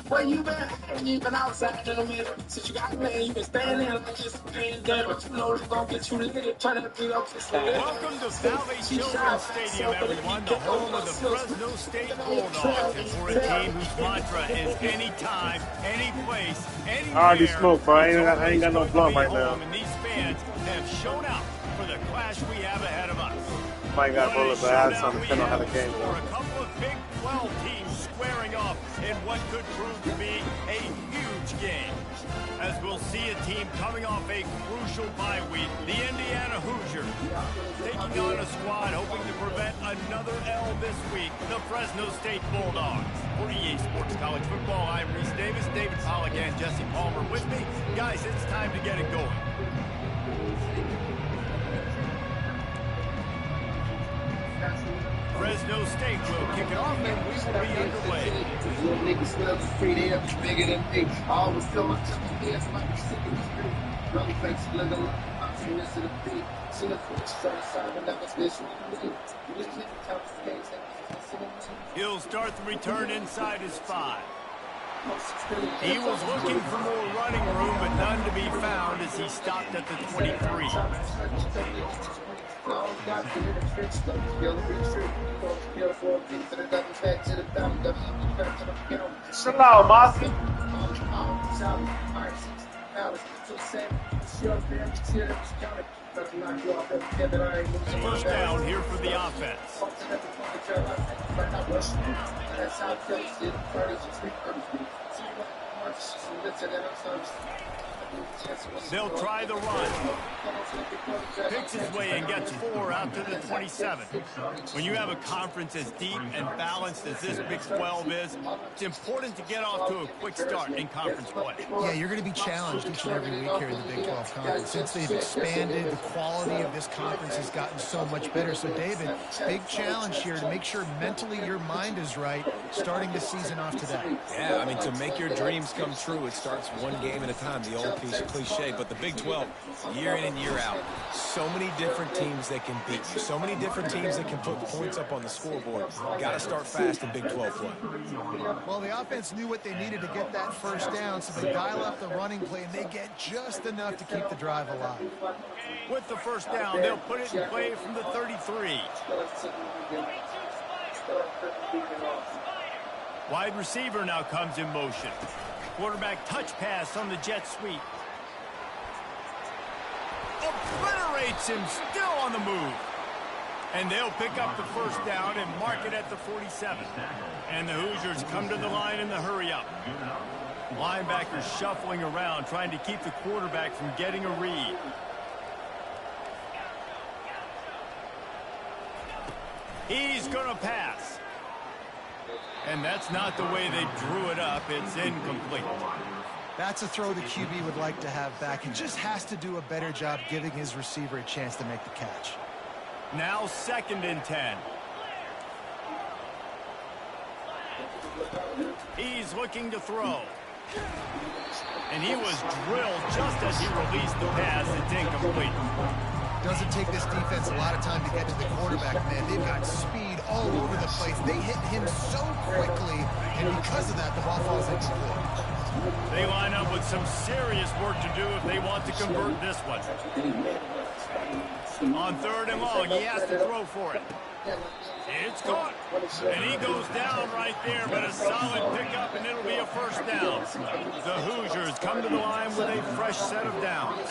Where you been? You been outside in the middle. Since you got man, you been standing there like just paying debt. But you know it's gonna get you lit. Turn that beat up just a little. Welcome to Valley Children's Stadium, everyone, the home of the Fresno State Bulldogs. And for a team whose mantra is anytime, any place, anywhere. I already smoked, bro. I ain't got no blunt right now. And these fans have shown out for the clash we have ahead of us. Might got roll it, but I had something depending on how the game goes. A couple of Big 12 teams squaring off in what could prove to be a huge game. As we'll see a team coming off a crucial bye week, the Indiana Hoosiers, taking on a squad hoping to prevent another L this week, the Fresno State Bulldogs. For EA Sports College Football, I'm Reese Davis, David Pollock, and Jesse Palmer with me. Guys, it's time to get it going. Fresno State will kick it off, and we will be underway. Little niggas still free, they up bigger than me. I always feel my hands might be sick of the street. Really fakes look a lot of the beat. See the first side, but that was this one. He'll start the return inside his 5. He was looking for more running room, but none to be found as he stopped at the 23. Chill out, Mossy. First down here for the offense. They'll try the run. Picks his way and gets 4 out to the 27. When you have a conference as deep and balanced as this Big 12 is, it's important to get off to a quick start in conference play. Yeah, you're going to be challenged each and every week here in the Big 12 Conference. Since they've expanded, the quality of this conference has gotten so much better. So, David, big challenge here to make sure mentally your mind is right starting the season off today. Yeah, I mean, to make your dreams come true, it starts one game at a time, the old cliche. But the Big 12, year in and year out, so many different teams that can beat you, so many different teams that can put points up on the scoreboard. Got to start fast in Big 12 play. Well, the offense knew what they needed to get that first down, so they dial up the running play, and they get just enough to keep the drive alive. With the first down, they'll put it in play from the 33. Wide receiver now comes in motion. Quarterback touch pass on the jet sweep. Obliterates him, still on the move. And they'll pick up the first down and mark it at the 47. And the Hoosiers come to the line in the hurry up. Linebackers shuffling around, trying to keep the quarterback from getting a read. He's going to pass. And that's not the way they drew it up. It's incomplete. That's a throw the QB would like to have back. He just has to do a better job giving his receiver a chance to make the catch. Now 2nd and 10. He's looking to throw. And he was drilled just as he released the pass. It's incomplete. Doesn't take this defense a lot of time to get to the quarterback, man. They've got speed all over the place. They hit him so quickly, and because of that, the ball falls incomplete. They line up with some serious work to do if they want to convert this one. On 3rd and long, he has to throw for it. It's caught. And he goes down right there, but a solid pickup, and it'll be a 1st down. The Hoosiers come to the line with a fresh set of downs.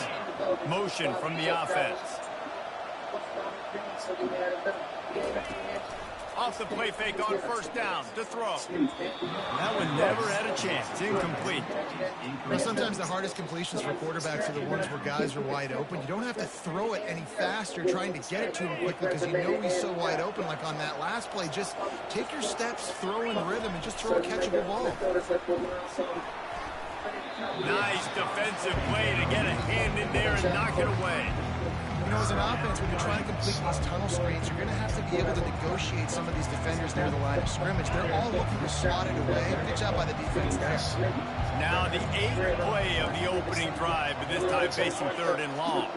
Motion from the offense. Off the play fake on 1st down to throw. That one never had a chance. Incomplete. Well, sometimes the hardest completions for quarterbacks are the ones where guys are wide open. You don't have to throw it any faster trying to get it to him quickly because you know he's so wide open. Like on that last play, just take your steps, throw in rhythm, and just throw a catchable ball. Nice defensive play to get a hand in there and knock it away. You know, as an offense, when you're trying to complete these tunnel screens, you're going to have to be able to negotiate some of these defenders near the line of scrimmage. They're all looking to slot it away. Good job by the defense there. Now the 8th play of the opening drive, but this time facing 3rd and long.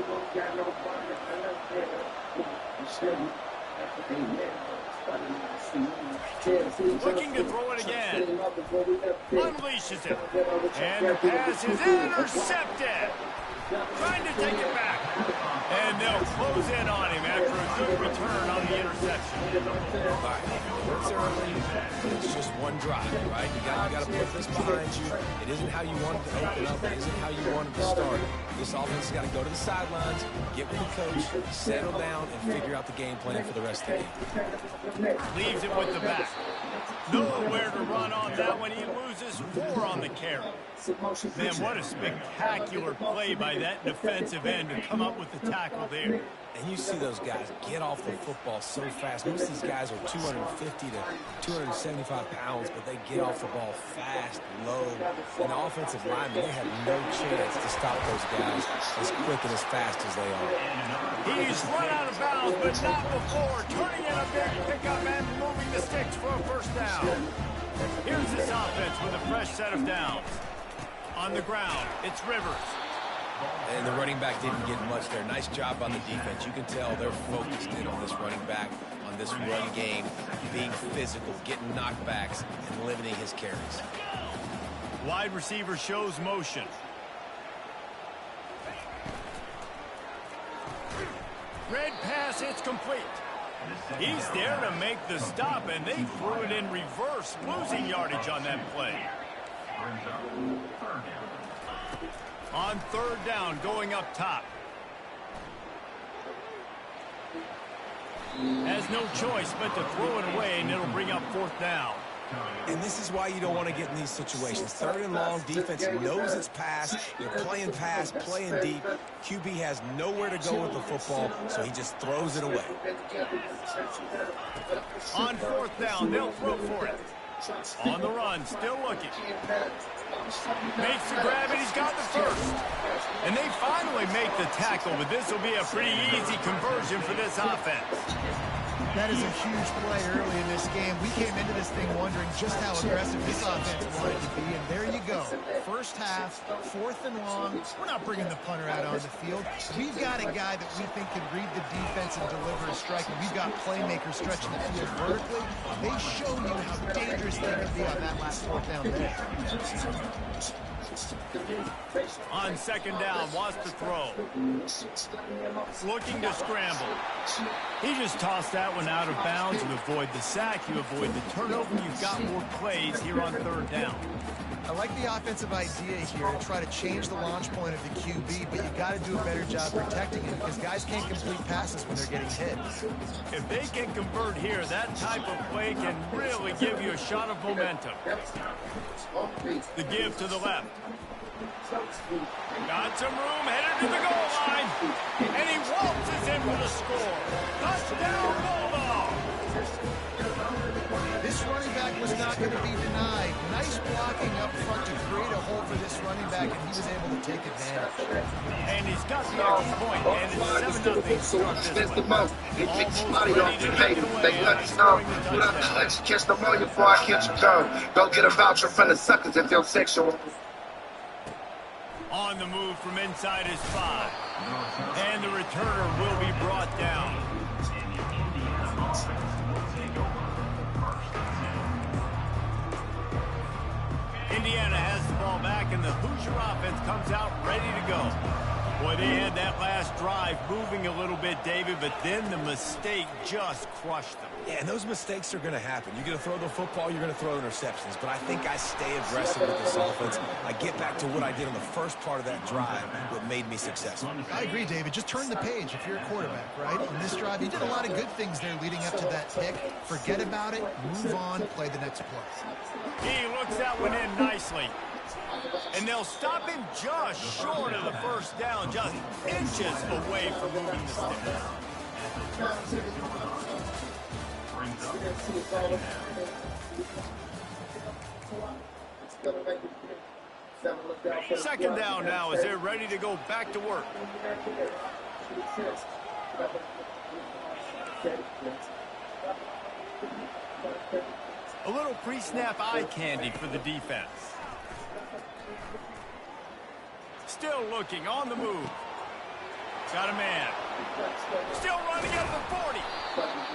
Looking to throw it again. Unleashes it. And the pass is intercepted. Trying to take it back. And they'll close in on him after a good return on the interception. All right, it's early. It's just one drive, right? You got to put this behind you. It isn't how you wanted to open up. It isn't how you wanted to start. This offense has got to go to the sidelines, get with the coach, settle down, and figure out the game plan for the rest of the game. Leaves it with the back. Nowhere to run on that one. He loses 4 on the carry. Man, what a spectacular play by that defensive end to come up with the tackle there. And you see those guys get off the football so fast. Most of these guys are 250 to 275 pounds, but they get off the ball fast, low. And the offensive linemen, they have no chance to stop those guys as quick and as fast as they are. He's run out of bounds, but not before. Turning in a big pickup and moving the sticks for a 1st down. Here's this offense with a fresh set of downs. On the ground, it's Rivers. And the running back didn't get much there. Nice job on the defense. You can tell they're focused in on this running back, on this run game, being physical, getting knockbacks, and limiting his carries. Wide receiver shows motion. Red pass, it's complete. He's there to make the stop, and they threw it in reverse, losing yardage on that play. On 3rd down, going up top. Has no choice but to throw it away, and it'll bring up 4th down. And this is why you don't want to get in these situations. 3rd and long, defense knows it's pass. You're playing pass, playing deep. QB has nowhere to go with the football, so he just throws it away. On 4th down, they'll throw for it. On the run, still looking. Makes the grab, and he's got the 1st. And they finally make the tackle, but this will be a pretty easy conversion for this offense. That is a huge play early in this game. We came into this thing wondering just how aggressive this offense wanted to be, and there you go. 1st half, 4th and long. We're not bringing the punter out on the field. We've got a guy that we think can read the defense and deliver a strike, and we've got playmakers stretching the field vertically. They show you how dangerous they can be on that last 4th down there. On 2nd down, wants to throw. Looking to scramble. He just tossed that one out of bounds. You avoid the sack, you avoid the turnover. You've got more plays here on 3rd down. I like the offensive idea here to try to change the launch point of the QB, but you got to do a better job protecting him because guys can't complete passes when they're getting hit. If they can convert here, that type of play can really give you a shot of momentum. The give to the left. Got some room, headed to the goal line. And he waltzes in for the score. Touchdown, Bulldogs! This this running back was not going to be denied. Nice blocking up front to create a hole for this running back, and he was able to take advantage. And he's got the extra point, and it's 7-0 start this the one. most. They kick Almost somebody ready off to the take pay. it away They let after us know. scoring the Put up the touchdown. legs, catch the money before I catch your gun. Go get a voucher from the suckers if you're sexual. On the move from inside his 5. And the returner will be brought down. Indiana has the ball back, and the Hoosier offense comes out ready to go. Boy, they had that last drive moving a little bit, David, but then the mistake just crushed them. Yeah, and those mistakes are going to happen. You're going to throw the football, you're going to throw interceptions. But I think I stay aggressive with this offense. I get back to what I did on the first part of that drive that made me successful. I agree, David. Just turn the page if you're a quarterback, right? On this drive, you did a lot of good things there leading up to that pick. Forget about it, move on, play the next play. He looks that one in nicely. And they'll stop him just short of the first down, just inches away from moving the sticks. Second down now as they're ready to go back to work. A little pre-snap eye candy for the defense. Still looking, on the move. Got a man. Still running at the 40.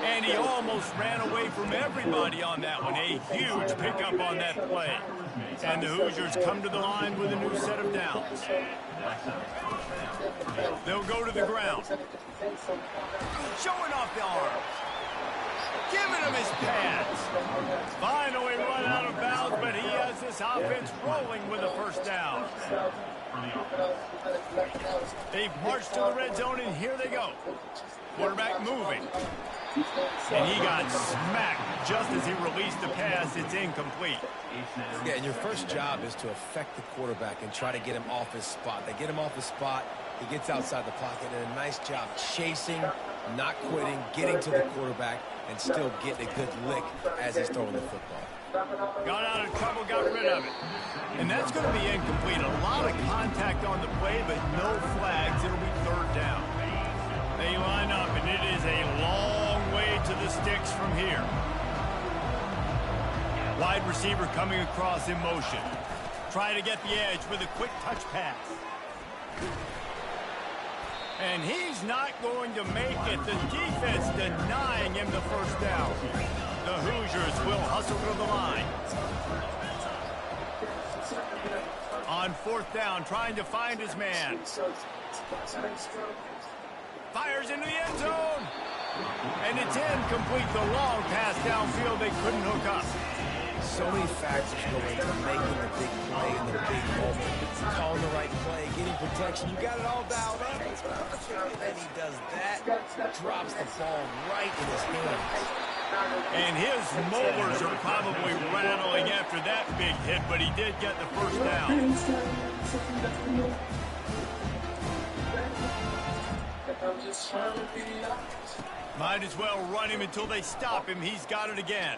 And he almost ran away from everybody on that one. A huge pickup on that play. And the Hoosiers come to the line with a new set of downs. They'll go to the ground. Showing off the arms. Giving him his pads. Finally run out of bounds, but he has this offense rolling with a first down. They've marched to the red zone, and here they go. Quarterback moving. And he got smacked just as he released the pass. It's incomplete. Yeah, and your first job is to affect the quarterback and try to get him off his spot. They get him off his spot. He gets outside the pocket, and a nice job chasing, not quitting, getting to the quarterback, and still getting a good lick as he's throwing the football. Got out of trouble, got rid of it. And that's going to be incomplete. A lot of contact on the play, but no flags. It'll be third down. They line up, and it is a long way to the sticks from here. Wide receiver coming across in motion. Try to get the edge with a quick touch pass. And he's not going to make it. The defense denying him the first down. The Hoosiers will hustle to the line. On fourth down, trying to find his man. Fires into the end zone. And it's incomplete. The long pass downfield they couldn't hook up. So many factors go into making the big play in the big moment. Calling the right play, getting protection. You got it all dialed up. And he does that, drops the ball right in his hands. And his molars are probably rattling after that big hit, but he did get the first down. Might as well run him until they stop him. He's got it again.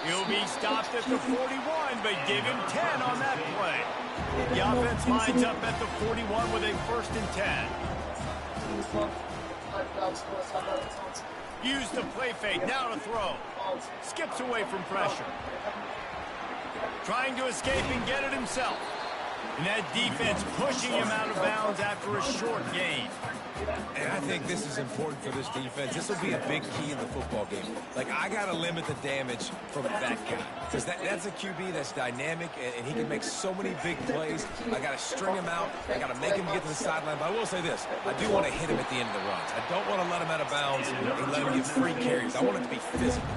He'll be stopped at the 41, but give him 10 on that play. The offense lines up at the 41 with a 1st and 10. Use the play fake, now to throw. Skips away from pressure. Trying to escape and get it himself. And that defense pushing him out of bounds after a short gain. And I think this is important for this defense. This will be a big key in the football game. Like, I got to limit the damage from that guy. Because that's a QB that's dynamic, and he can make so many big plays. I got to string him out. I got to make him get to the sideline. But I will say this. I do want to hit him at the end of the runs. I don't want to let him out of bounds and let him get free carries. I want it to be physical.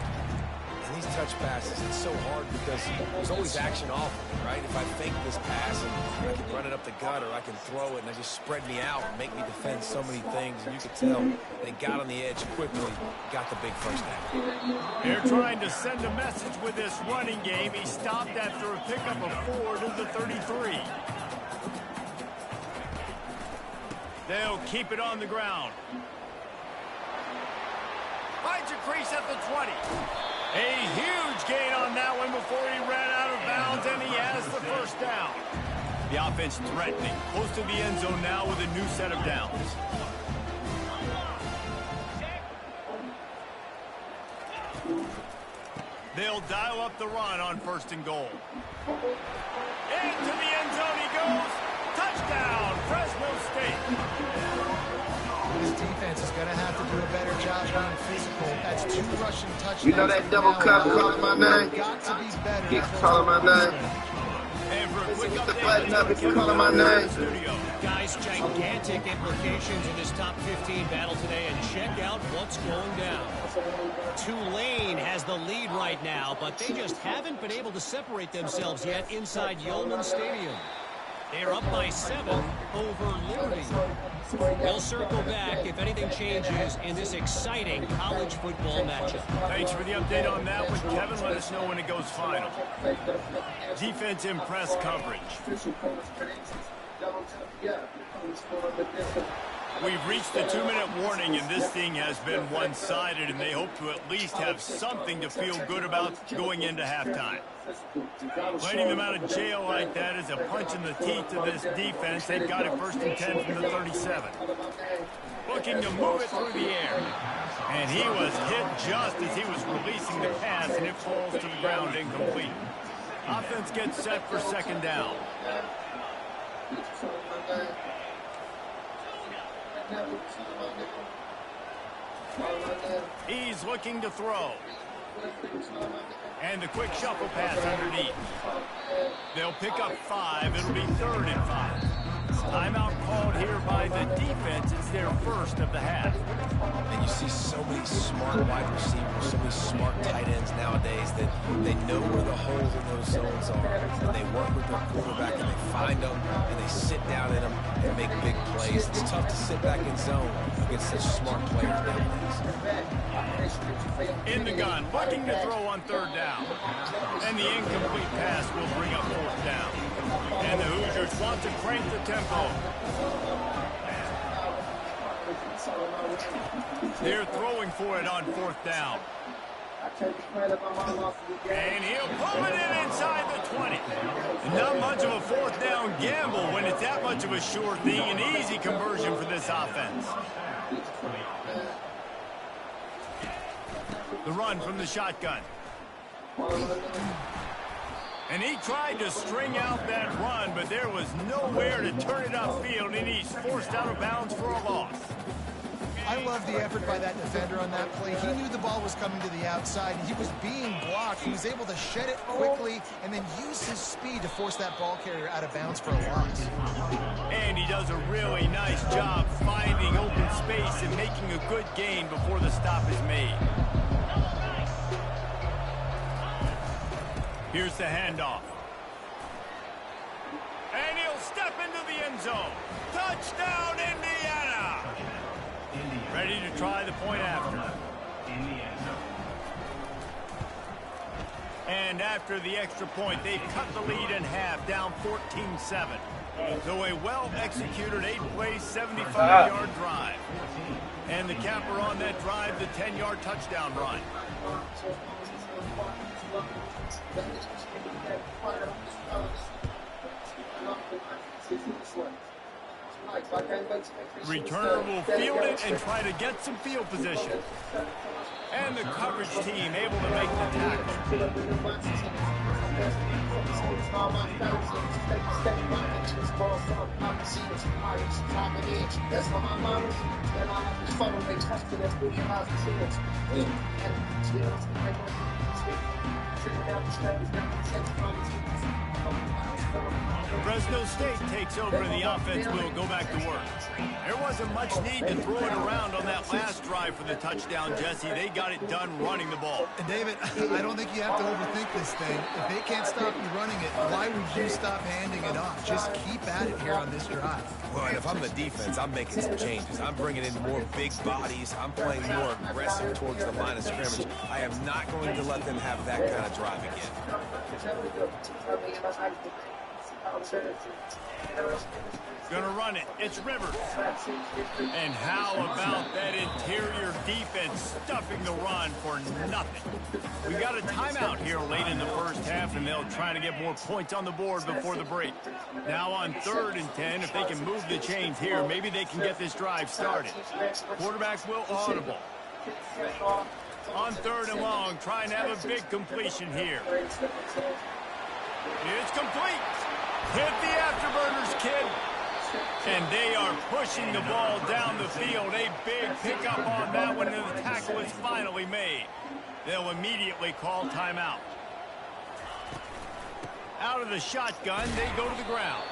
And these touch passes, it's so hard because there's always action off of it, right? If I fake this pass and I can run it up the gut or I can throw it and they just spread me out and make me defend so many things. And you could tell they got on the edge quickly, got the big first down. They're trying to send a message with this running game. He stopped after a pickup of 4 to the 33. They'll keep it on the ground. Finds a crease at the 20. A huge gain on that one before he ran out of bounds, and he has the first down. The offense threatening, close to the end zone now with a new set of downs. They'll dial up the run on 1st and goal. Into the end zone he goes. Touchdown, Fresno State. This defense is going to have to do a better job being physical. That's 2 rushing touchdowns. You know that double cup calling my name? Got to be better. Keep calling my name. And for a quick Hit the update, button up if you're calling my name. Guys, gigantic implications in this top 15 battle today, and check out what's going down. Tulane has the lead right now, but they just haven't been able to separate themselves yet inside Yeoman Stadium. They're up by 7 over Liberty. They'll circle back if anything changes in this exciting college football matchup. Thanks for the update on that one, Kevin. Let us know when it goes final. Defense in press coverage. We've reached the 2-minute warning, and this thing has been one-sided, and they hope to at least have something to feel good about going into halftime. Letting them out of jail like that is a punch in the teeth to this defense. They've got it 1st and 10 from the 37. Looking to move it through the air. And he was hit just as he was releasing the pass, and it falls to the ground incomplete. Offense gets set for 2nd down. He's looking to throw. And the quick shuffle pass underneath. They'll pick up 5. It'll be 3rd and 5. Timeout called here by the defense. It's their first of the half. And you see so many smart wide receivers, so many smart tight ends nowadays that they know where the holes in those zones are. And they work with their quarterback and they find them and they sit down in them and make big plays. It's tough to sit back in zone against such smart players nowadays. In the gun, looking to throw on 3rd down. And the incomplete pass will bring up 4th down. And the Hoosiers want to crank the tempo. They're throwing for it on 4th down. And he'll pull it in inside the 20. Not much of a 4th down gamble when it's that much of a sure thing. An easy conversion for this offense. The run from the shotgun. And he tried to string out that run, but there was nowhere to turn it upfield, and he's forced out of bounds for a loss. I love the effort by that defender on that play. He knew the ball was coming to the outside. He was being blocked. He was able to shed it quickly and then use his speed to force that ball carrier out of bounds for a loss. And he does a really nice job finding open space and making a good gain before the stop is made. Here's the handoff. And he'll step into the end zone. Touchdown, Indiana! Ready to try the point after. And after the extra point, they've cut the lead in half, down 14-7. So a well-executed 8-play, 75-yard drive. And the capper on that drive, the 10-yard touchdown run. Returner will field it and try to get some field position. And the coverage team able to make the tackle. Fresno State takes over and the offense will go back to work. There wasn't much need to throw it around on that last drive for the touchdown, Jesse. They got it done running the ball. And David, I don't think you have to overthink this thing. If they can't stop you running it, why would you stop handing it off? Just keep at it here on this drive. Well, and if I'm the defense, I'm making some changes. I'm bringing in more big bodies. I'm playing more aggressive towards the line of scrimmage. I am not going to let them have that kind of drive again. Gonna run it. It's Rivers. And how about that interior defense stuffing the run for nothing? We got a timeout here late in the first half, and they'll try to get more points on the board before the break. Now on 3rd and 10, if they can move the chains here, maybe they can get this drive started. Quarterback will audible. On 3rd and long, trying to have a big completion here. It's complete. Hit the afterburners, kid. And they are pushing the ball down the field. A big pickup on that one, and the tackle is finally made. They'll immediately call timeout. Out of the shotgun, they go to the ground.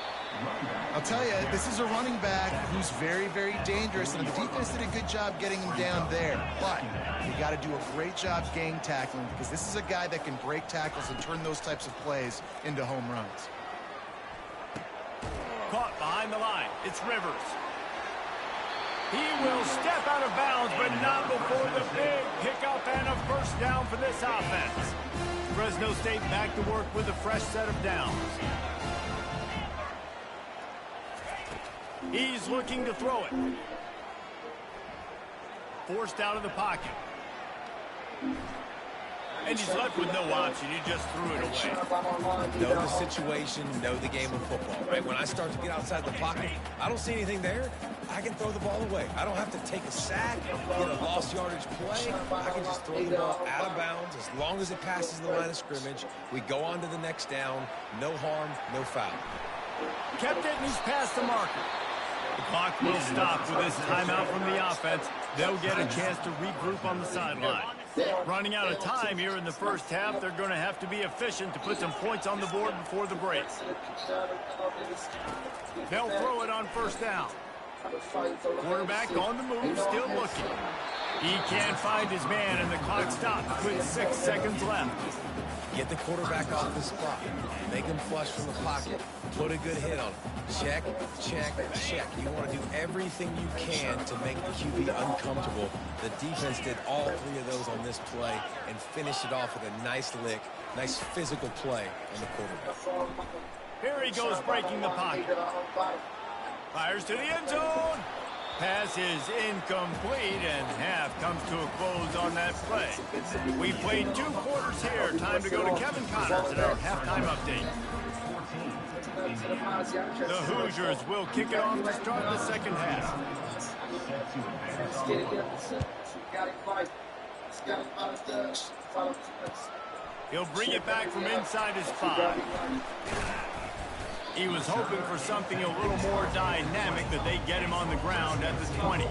I'll tell you, this is a running back who's very, very dangerous, and the defense did a good job getting him down there. But you got to do a great job gang tackling, because this is a guy that can break tackles and turn those types of plays into home runs. Caught behind the line. It's Rivers. He will step out of bounds, but not before the big pickup and a first down for this offense. Fresno State back to work with a fresh set of downs. He's looking to throw it. Forced out of the pocket. And he's left with no option. He just threw it away. Know the situation, know the game of football, right? When I start to get outside the pocket, I don't see anything there. I can throw the ball away. I don't have to take a sack, get a lost yardage play. I can just throw the ball out of bounds as long as it passes the line of scrimmage. We go on to the next down. No harm, no foul. Kept it, and he's past the marker. The clock will stop with this timeout from the offense. They'll get a chance to regroup on the sideline. Running out of time here in the first half, they're going to have to be efficient to put some points on the board before the break. They'll throw it on first down. Quarterback on the move, still looking. He can't find his man, and the clock stops with 6 seconds left. Get the quarterback off the spot. Make him flush from the pocket. Put a good hit on him. Check, check, check. You want to do everything you can to make the QB uncomfortable. The defense did all 3 of those on this play and finished it off with a nice lick, nice physical play on the quarterback. Here he goes, breaking the pocket. Fires to the end zone. Pass is incomplete, and half comes to a close on that play. We played 2 quarters here. Time to go to Kevin Connors at our halftime update. The Hoosiers will kick it off to start the second half. He'll bring it back from inside his 5. He was hoping for something a little more dynamic, that they get him on the ground at the 20.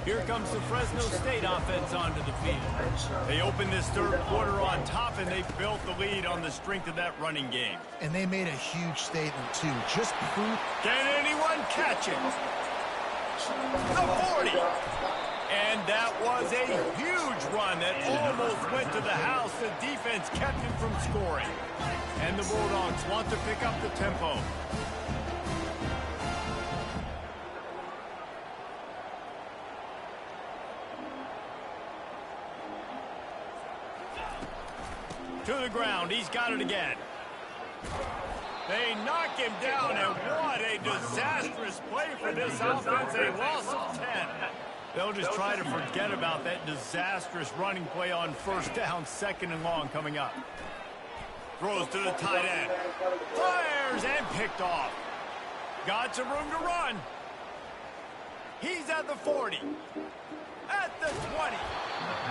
Here comes the Fresno State offense onto the field. They opened this third quarter on top, and they built the lead on the strength of that running game. And they made a huge statement, too. Just proof. Can anyone catch it? The 40. And that was a huge run that almost went to the house. The defense kept him from scoring. And the Bulldogs want to pick up the tempo. To the ground. He's got it again. They knock him down, and what a disastrous play for this offense. A loss of 10. They'll just try to forget about that disastrous running play on first down, 2nd and long coming up. Throws to the tight end. Fires and picked off. Got some room to run. He's at the 40. At the 20.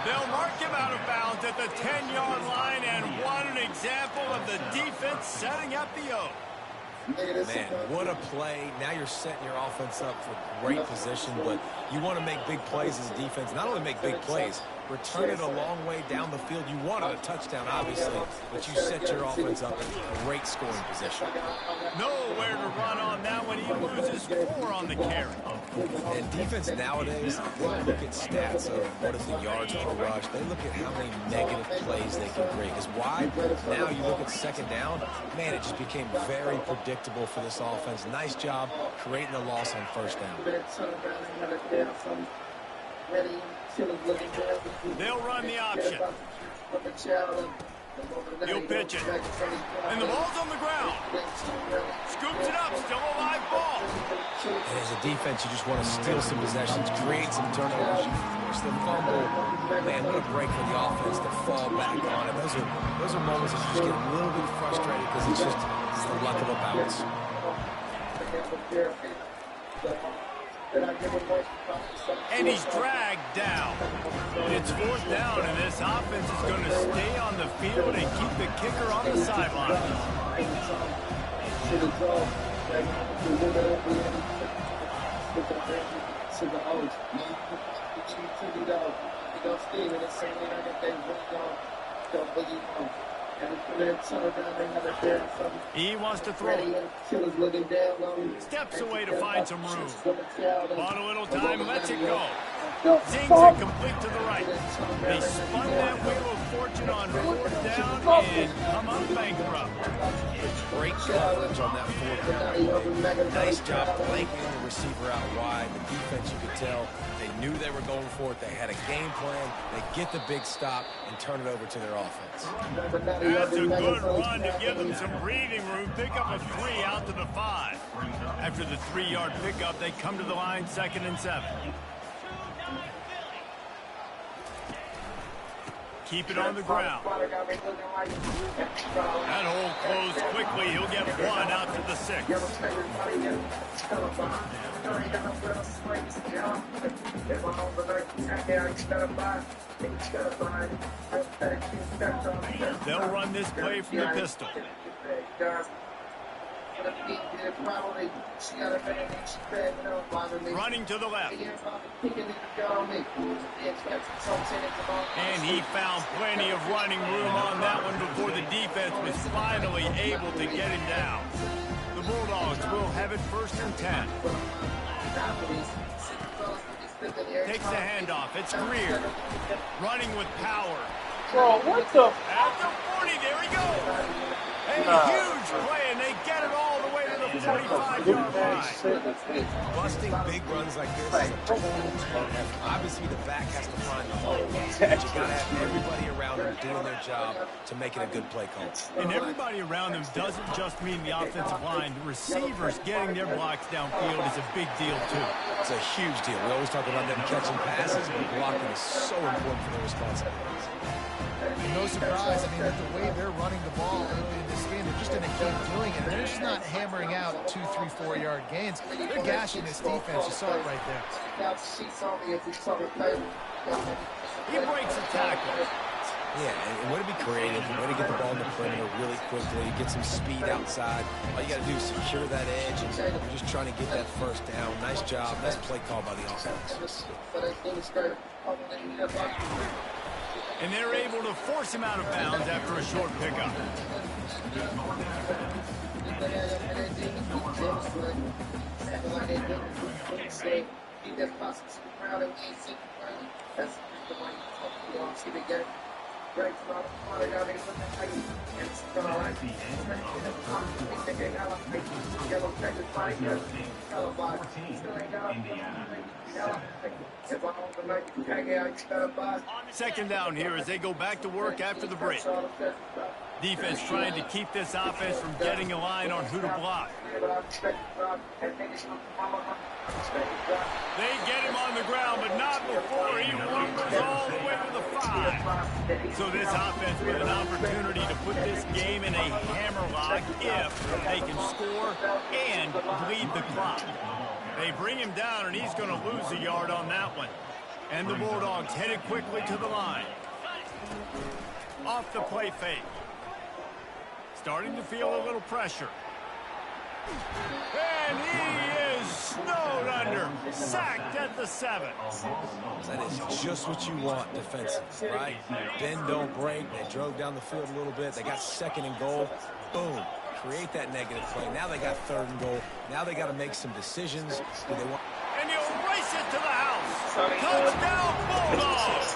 They'll mark him out of bounds at the 10-yard line, and what an example of the defense setting up the O. Man, what a play. Now you're setting your offense up for great position, but you want to make big plays as a defense. Not only make big plays, return it a long way down the field. You wanted a touchdown, obviously, but you set your offense up in great scoring position. Nowhere to run on that one. He loses 4 on the carry. And defense nowadays, they don't look at stats of what is the yards per rush. They look at how many negative plays they can create. Because why? Now you look at 2nd down, man, it just became very predictable for this offense. Nice job creating a loss on first down. They'll run the option. He'll pitch it. And the ball's on the ground. Scoops it up. Still a live ball. And as a defense, you just want to steal some possessions, create some turnovers. You force the fumble. Man, what a break for the offense to fall back on it. Those are moments that you just get a little bit frustrated because it's the luck of a bounce. And he's dragged down. It's 4th down, and this offense is going to stay on the field and keep the kicker on the sideline. He wants to throw it. Steps away to find some room. Bought a little time, lets it go. Zings it complete to the right. They spun that wheel of fortune on 4th down and come up bankrupt. Great coverage on that 4th down. Nice job blanking the receiver out wide. The defense, you could tell, they knew they were going for it. They had a game plan. They get the big stop and turn it over to their offense. That's a good run to give them some breathing room. Pick up a 3 out to the 5. After the 3-yard pickup, they come to the line 2nd and 7. Keep it on the ground. That hole closed quickly. He'll get 1 out to the 6. They'll run this play from the pistol. Running to the left. And he found plenty of running room on that one before the defense was finally able to get him down. The Bulldogs will have it 1st and 10. Takes the handoff. It's Greer. Running with power. Bro, what the? At the 40, there he goes. A huge play, and they get it all the way to the 45-yard line. Busting big runs like this is a total effort. Obviously, the back has to find the hole, but you got to have everybody around them doing their job to make it a good play call. And everybody around them doesn't just mean the offensive line. The receivers getting their blocks downfield is a big deal, too. It's a huge deal. We always talk about them catching passes, but blocking is so important for their responsibilities. And no surprise, I mean, that the way they're running the ball in this game, they're just going to keep doing it. They're just not hammering out 2, 3, 4-yard gains. They're gashing this defense. You saw it right there. He breaks a tackle. Yeah, and way to be creative, way to get the ball in the perimeter really quickly, get some speed outside. All you got to do is secure that edge, and you're just trying to get that 1st down. Nice job, nice play call by the offense. And they're able to force him out of bounds after a short pickup. Second down here as they go back to work after the break. Defense trying to keep this offense from getting a line on who to block. They get him on the ground, but not before he lumbers all the way to the 5. So this offense with an opportunity to put this game in a hammerlock if they can score and bleed the clock. They bring him down, and he's going to lose a yard on that one. And the Bulldogs headed quickly to the line. Off the play fake. Starting to feel a little pressure. And he is snowed under. Sacked at the 7. That is just what you want defensively, right? Bend, don't break. They drove down the field a little bit. They got 2nd and goal. Boom. Create that negative play. Now they got 3rd and goal. Now they got to make some decisions. Do they want... And he'll race it to the house. Touchdown, Bulldogs.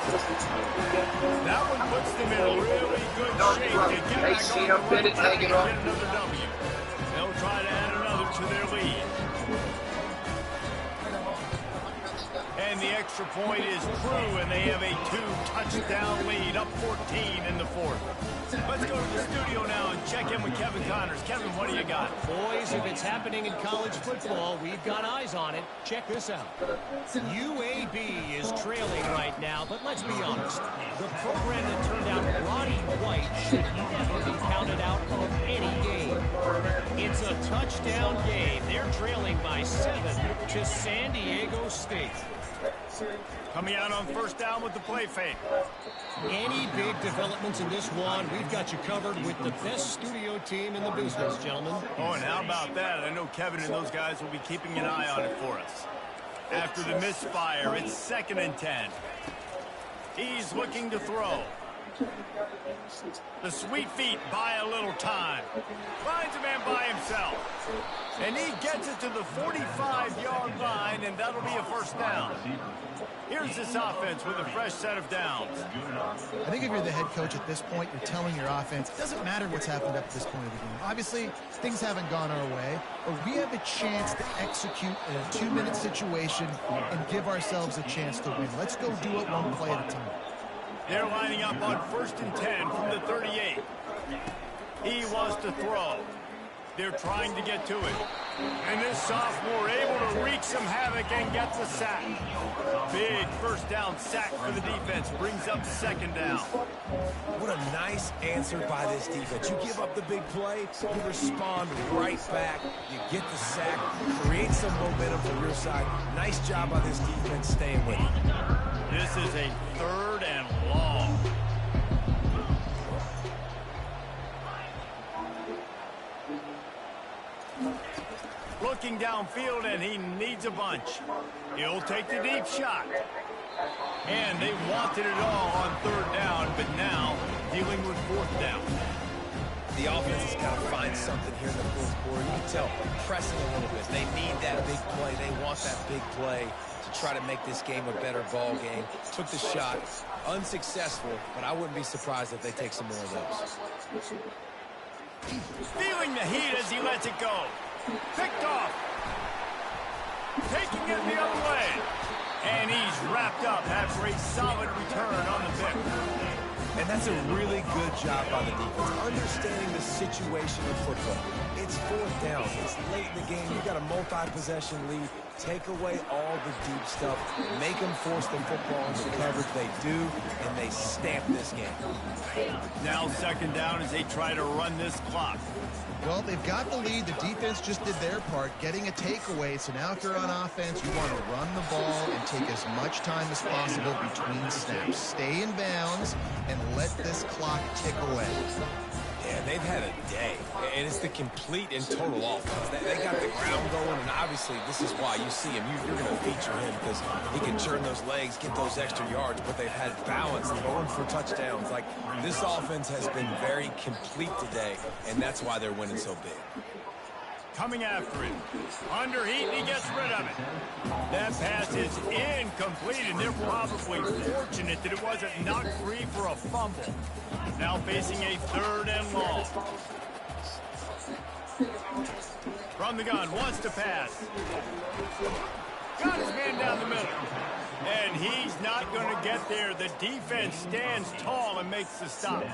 That one puts them in really good shape to get back on the road and get another W. They'll try to add another to their lead. And the extra point is true, and they have a 2-touchdown lead, up 14 in the 4th. Let's go to the studio now and check in with Kevin Connors. Kevin, what do you got? Boys, if it's happening in college football, we've got eyes on it. Check this out. UAB is trailing right now, but let's be honest. The program that turned out Roddy White should never be counted out of any game. It's a touchdown game. They're trailing by 7 to San Diego State. Coming out on first down with the play fake. Any big developments in this one, we've got you covered with the best studio team in the business, gentlemen. Oh, and how about that? I know Kevin and those guys will be keeping an eye on it for us. After the misfire, it's 2nd and 10. He's looking to throw. The sweet feet buy a little time. Finds a man by himself. And he gets it to the 45-yard line, and that'll be a first down. Here's this offense with a fresh set of downs. I think if you're the head coach at this point, you're telling your offense, it doesn't matter what's happened up to this point of the game. Obviously, things haven't gone our way, but we have a chance to execute in a 2-minute situation and give ourselves a chance to win. Let's go do it one play at a time. They're lining up on 1st and 10 from the 38. He wants to throw. They're trying to get to it. And this sophomore able to wreak some havoc and get the sack. Big first down sack for the defense. Brings up 2nd down. What a nice answer by this defense. You give up the big play, you respond right back. You get the sack, create some momentum from your side. Nice job by this defense staying with it. This is a 3rd and long. Looking downfield, and he needs a bunch. He'll take the deep shot. And they wanted it all on 3rd down, but now dealing with 4th down. The offense has got to find something here in the 4th quarter. You can tell, pressing a little bit. They need that big play. They want that big play to try to make this game a better ball game. Took the shot, unsuccessful, but I wouldn't be surprised if they take some more of those. Feeling the heat as he lets it go. Picked off. Taking it the other way. And he's wrapped up after a solid return on the pick. And that's a really good job by the defense, understanding the situation of football. It's 4th down. It's late in the game. You've got a multi-possession lead. Take away all the deep stuff. Make them force the football into coverage. They do, and they stamp this game. Now 2nd down as they try to run this clock. Well, they've got the lead. The defense just did their part, getting a takeaway. So now if you're on offense, you want to run the ball and take as much time as possible between snaps. Stay in bounds and let this clock tick away. Yeah, they've had a day, and it's the complete and total offense. They got the ground going, and obviously this is why you see him. You're going to feature him because he can turn those legs, get those extra yards, but they've had balance and going for touchdowns. Like, this offense has been very complete today, and that's why they're winning so big. Coming after it. Under heat, and he gets rid of it. That pass is incomplete, and they're probably fortunate that it wasn't knocked free for a fumble. Now facing a 3rd and long. From the gun, wants to pass. Got his man down the middle. And he's not going to get there. The defense stands tall and makes the stop.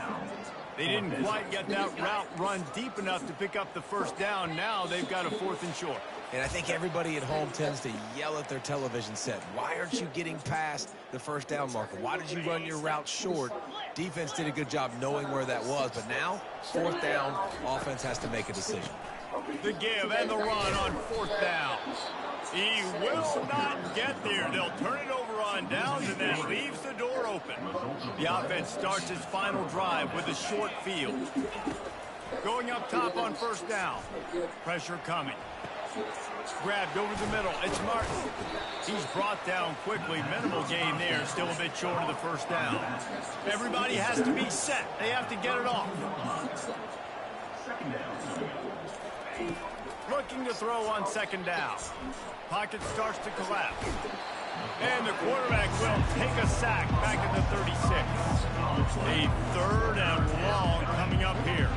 They didn't quite get that route run deep enough to pick up the 1st down. Now they've got a 4th and short. And I think everybody at home tends to yell at their television set. Why aren't you getting past the 1st down marker? Why did you run your route short? Defense did a good job knowing where that was. But now, 4th down, offense has to make a decision. The give and the run on 4th down. He will not get there. They'll turn it over on downs, and that leaves the door open. The offense starts its final drive with a short field. Going up top on 1st down. Pressure coming. Grabbed over the middle. It's Martin. He's brought down quickly. Minimal gain there. Still a bit short of the 1st down. Everybody has to be set. They have to get it off. Looking to throw on 2nd down. Pocket starts to collapse. And the quarterback will take a sack back at the 36. A 3rd and long coming up here.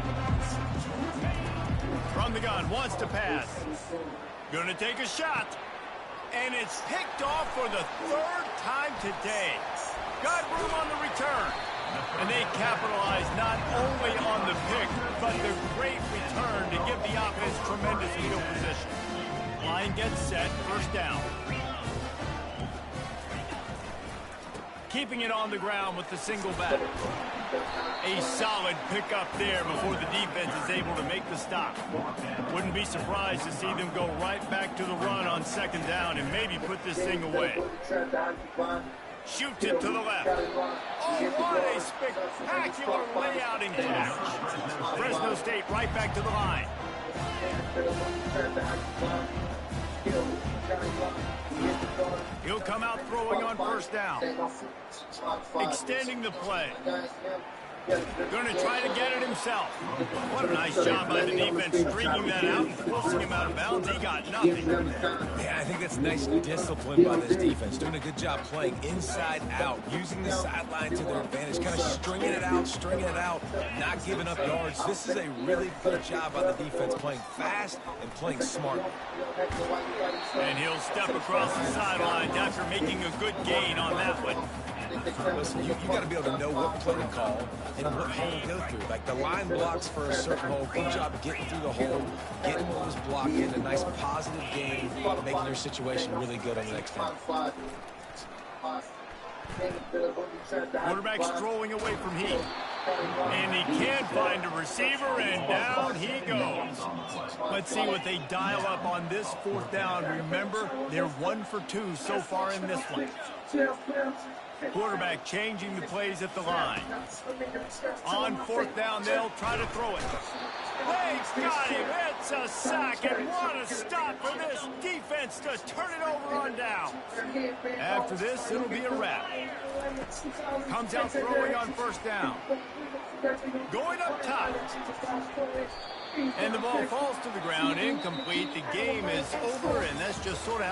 From the gun, wants to pass. Gonna take a shot. And it's picked off for the 3rd time today. Got room on the return. And they capitalize not only on but the great return to give the offense tremendous field position. Line gets set, first down. Keeping it on the ground with the single back. A solid pickup there before the defense is able to make the stop. Wouldn't be surprised to see them go right back to the run on second down and maybe put this thing away. Shoots it to the left. Oh, what a spectacular layout and catch. Fresno State right back to the line. He'll come out throwing on first down. Extending the play. Going to try to get it himself. What a nice job by the defense streaking that out and forcing him out of bounds. He got nothing. Yeah, I think that's nice discipline by this defense. Doing a good job playing inside out, using the sideline to their advantage, kind of stringing it out, not giving up yards. This is a really good job by the defense, playing fast and playing smart. And he'll step across the sidelines after making a good gain on that one. Listen, you got to be able to know what play to call and what hole to go through. Like the line blocks for a certain hole. Good job getting through the hole, getting what was blocked in, a nice positive game, making their situation really good on the next time. Quarterback strolling away from Heat. And he can't find a receiver, and down he goes. Let's see what they dial up on this fourth down. Remember, they're 1 for 2 so far in this one. Quarterback changing the plays at the line. On fourth down, they'll try to throw it. They got him. It's a sack, and what a stop for this defense to turn it over on down. After this, it'll be a wrap. Comes out throwing on first down. Going up top. And the ball falls to the ground, incomplete. The game is over, and that's just sort of